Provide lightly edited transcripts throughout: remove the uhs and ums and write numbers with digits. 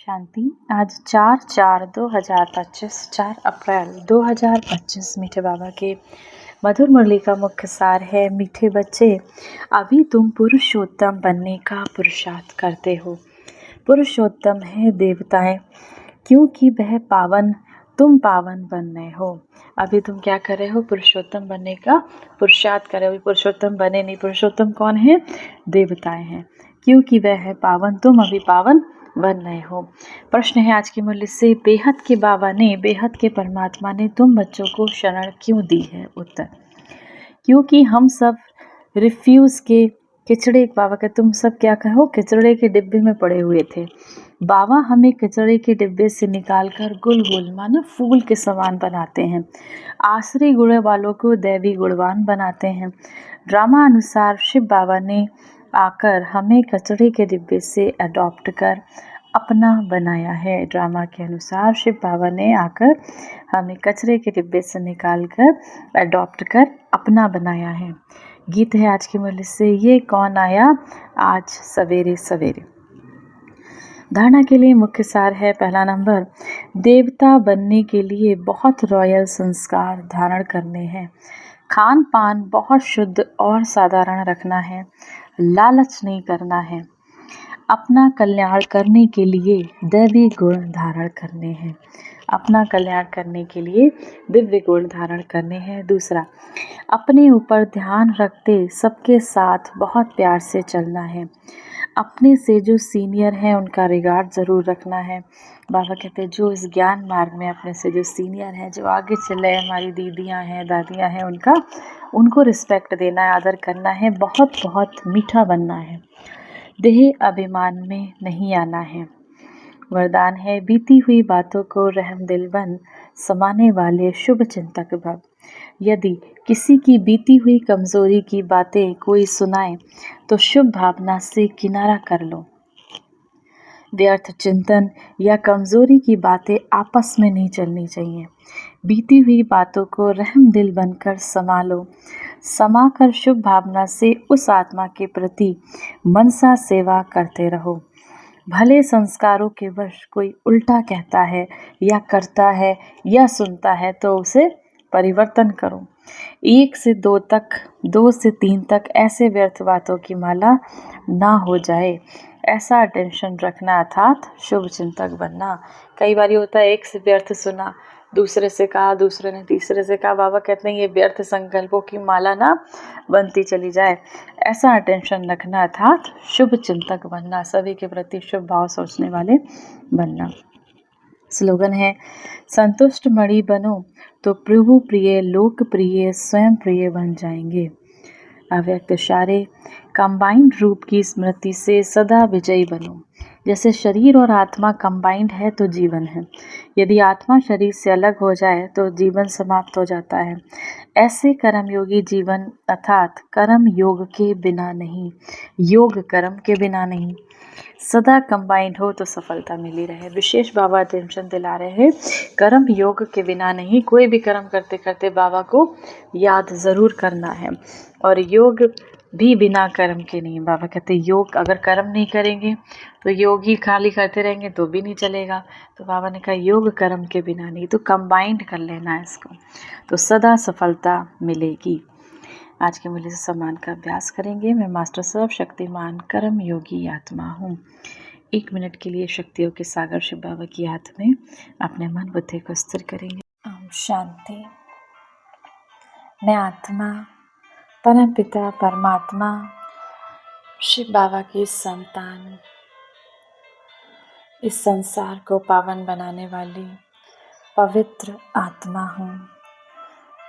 शांति। आज 4/4/2025 4 अप्रैल 2025 मीठे बाबा के मधुर मुरली का मुख्य सार है। मीठे बच्चे, अभी तुम पुरुषोत्तम बनने का पुरुषार्थ करते हो। पुरुषोत्तम है देवताएं, क्योंकि वह पावन, तुम पावन बन रहे हो। अभी तुम क्या कर रहे हो? पुरुषोत्तम बनने का पुरुषार्थ कर रहे हो। पुरुषोत्तम बने नहीं। पुरुषोत्तम कौन है? देवताएं हैं, क्योंकि वह है पावन, तुम अभी पावन बन रहे हो। प्रश्न है आज की मुरली से, बेहद के बाबा ने, बेहद के परमात्मा ने तुम बच्चों को शरण क्यों दी है? उत्तर, क्योंकि हम सब रिफ्यूज के किचड़े, बाबा के तुम सब क्या कहो? किचड़े के डिब्बे में पड़े हुए थे। बाबा हमें किचड़े के डिब्बे से निकालकर गुल गुल माना फूल के समान बनाते हैं। आसरी गुण वालों को दैवी गुणवान बनाते हैं। ड्रामा अनुसार शिव बाबा ने आकर हमें कचड़े के डिब्बे से अडॉप्ट कर अपना बनाया है। ड्रामा के अनुसार शिव बाबा ने आकर हमें कचरे के डिब्बे से निकाल कर अडॉप्ट कर अपना बनाया है। गीत है आज की मुरली से, ये कौन आया आज सवेरे सवेरे। धारणा के लिए मुख्य सार है। पहला नंबर, देवता बनने के लिए बहुत रॉयल संस्कार धारण करने हैं। खान पान बहुत शुद्ध और साधारण रखना है। लालच नहीं करना है। अपना कल्याण करने के लिए दैवी गुण धारण करने हैं। अपना कल्याण करने के लिए दिव्य गुण धारण करने हैं। दूसरा, अपने ऊपर ध्यान रखते सबके साथ बहुत प्यार से चलना है। अपने से जो सीनियर हैं उनका रिगार्ड ज़रूर रखना है। बाबा कहते हैं जो इस ज्ञान मार्ग में अपने से जो सीनियर हैं, जो आगे चले, हमारी दीदियां हैं, दादियां हैं, उनको रिस्पेक्ट देना है, आदर करना है। बहुत बहुत मीठा बनना है। देह अभिमान में नहीं आना है। वरदान है, बीती हुई बातों को रहम दिल बन समाने वाले शुभ चिंतक भव। यदि किसी की बीती हुई कमजोरी की बातें कोई सुनाए तो शुभ भावना से किनारा कर लो। व्यर्थ चिंतन या कमजोरी की बातें आपस में नहीं चलनी चाहिए। बीती हुई बातों को रहम दिल बनकर संभालो। समाकर शुभ भावना से उस आत्मा के प्रति मनसा सेवा करते रहो। भले संस्कारों के वश कोई उल्टा कहता है या करता है या सुनता है तो उसे परिवर्तन करो। 1 से 2 तक, 2 से 3 तक ऐसे व्यर्थ बातों की माला ना हो जाए, ऐसा अटेंशन रखना अर्थात शुभ चिंतक बनना। कई बार होता है, एक से व्यर्थ सुना, दूसरे से कहा, दूसरे ने तीसरे से कहा। बाबा कहते हैं ये व्यर्थ संकल्पों की माला ना बनती चली जाए, ऐसा अटेंशन रखना अर्थात शुभ चिंतक बनना, सभी के प्रति शुभ भाव सोचने वाले बनना। स्लोगन है, संतुष्ट मणि बनो तो प्रभु प्रिय, लोक प्रिय, स्वयं प्रिय बन जाएंगे। अव्यक्त इशारे, कंबाइंड रूप की स्मृति से सदा विजयी बनो। जैसे शरीर और आत्मा कंबाइंड है तो जीवन है। यदि आत्मा शरीर से अलग हो जाए तो जीवन समाप्त हो जाता है। ऐसे कर्मयोगी जीवन अर्थात कर्म योग के बिना नहीं, योग कर्म के बिना नहीं, सदा कंबाइंड हो तो सफलता मिली रहे। विशेष बाबा अटेंशन दिला रहे हैं, कर्म योग के बिना नहीं। कोई भी कर्म करते करते बाबा को याद ज़रूर करना है, और योग भी बिना कर्म के नहीं। बाबा कहते योग, अगर कर्म नहीं करेंगे तो योग ही खाली करते रहेंगे तो भी नहीं चलेगा। तो बाबा ने कहा योग कर्म के बिना नहीं, तो कंबाइंड कर लेना है इसको, तो सदा सफलता मिलेगी। आज के मूल्य से सम्मान का अभ्यास करेंगे। मैं मास्टर सर्व शक्तिमान कर्म योगी आत्मा हूँ। 1 मिनट के लिए शक्तियों के सागर शिव बाबा की याद में अपने मन बुद्धि को स्थिर करेंगे। ओम शांति। मैं आत्मा परम पिता परमात्मा शिव बाबा की संतान, इस संसार को पावन बनाने वाली पवित्र आत्मा हूँ।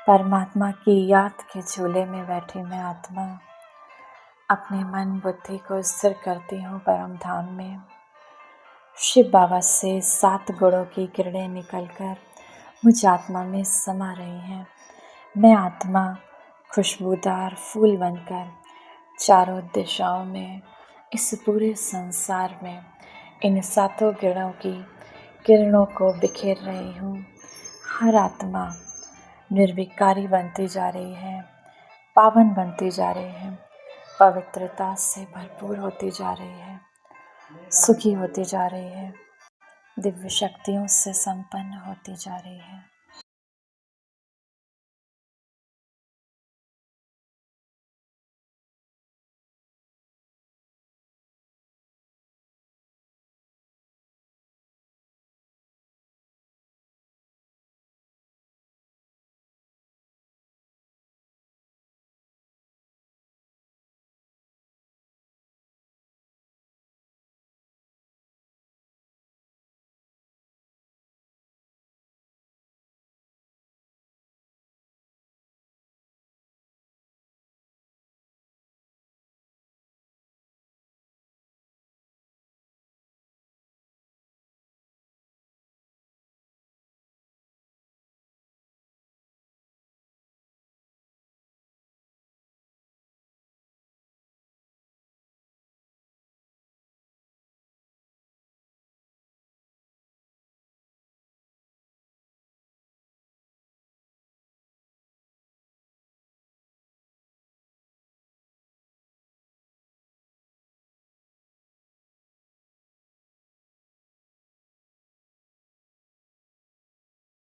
परमात्मा की याद के झूले में बैठी मैं आत्मा अपने मन बुद्धि को स्थिर करती हूँ परम धाम में। शिव बाबा से 7 गुणों की किरणें निकलकर मुझ आत्मा में समा रही हैं। मैं आत्मा खुशबूदार फूल बनकर चारों दिशाओं में, इस पूरे संसार में इन 7 गुणों की किरणों को बिखेर रही हूँ। हर आत्मा निर्विकारी बनती जा रही है, पावन बनती जा रही है, पवित्रता से भरपूर होती जा रही है, सुखी होती जा रही है। दिव्य शक्तियों से संपन्न होती जा रही है।